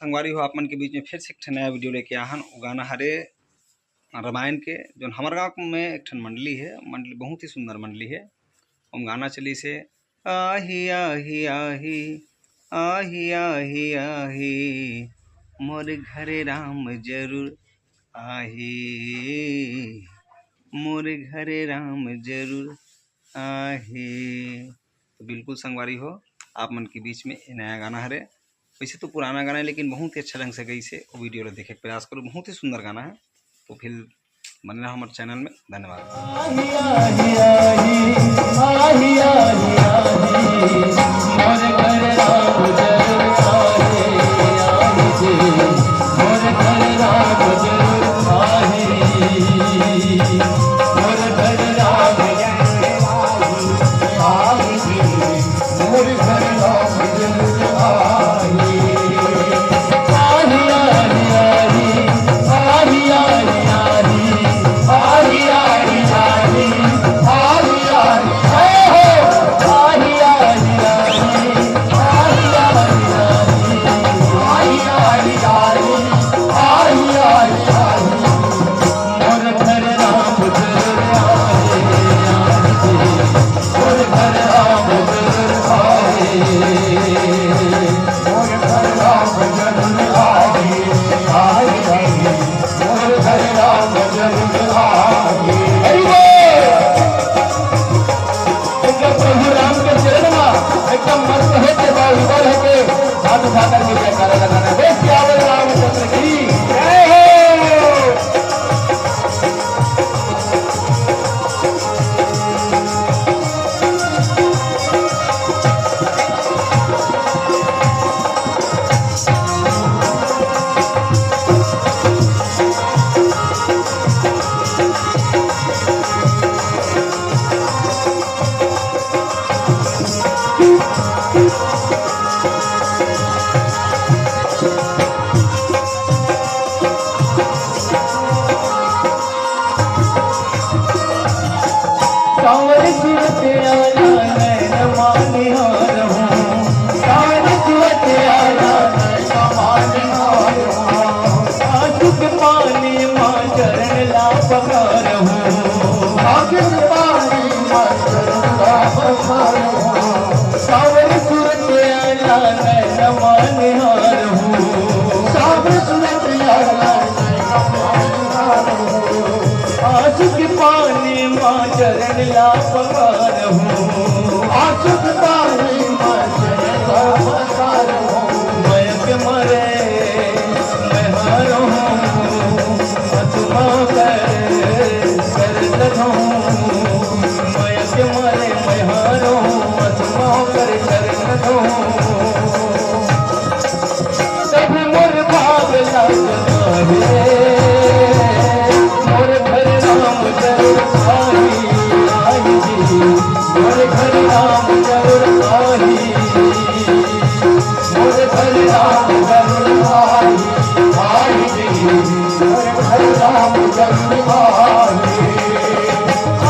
संगवारी हो आप मन के बीच में फिर से एक ठन नया वीडियो लेके आहन। वो गाना हरे रामायण के जो हमारे गाँव में एक ठन मंडली है, मंडली बहुत ही सुंदर मंडली है। हम गाना चली से आही आही आही आही आही आही मोर घरे राम जरूर आही, मोर घरे राम जरूर आही। तो बिल्कुल संगवारी हो आप मन के बीच में नया गाना हरे। वैसे तो पुराना गाना है लेकिन बहुत ही अच्छा ढंग से गई से वो वीडियो ला देखे प्रयास करो, बहुत ही सुंदर गाना है। तो फिर बने रहो हमारे चैनल में। धन्यवाद। चरण ला पकार हूँ आसुक पानी पकार हूँ मैं के मरे मैं हार हूँ अतुमा कर लगा मैं के मरे मैं हार हूँ अतुमा कर लगा सब मोर भाग लगा मोर घर राम जरूर मोर घर राम जरूर आई, मोर घर राम जरूर आई जी, मोर घर राम जरूर आई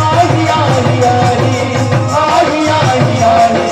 आई आई आई आई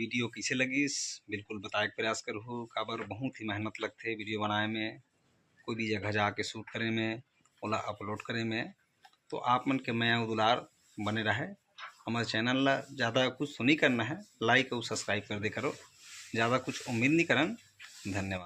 वीडियो कैसे लगी बिल्कुल बताए के प्रयास करूँ। काबर बहुत ही मेहनत लगते वीडियो बनाए में, कोई भी जगह जाके शूट करे में, ओला अपलोड करे में। तो आप मन के मैं दुलार बने रहे। हमारे चैनल ला ज़्यादा कुछ तो नहीं करना है, लाइक और सब्सक्राइब कर दे करो। ज़्यादा कुछ उम्मीद नहीं करन। धन्यवाद।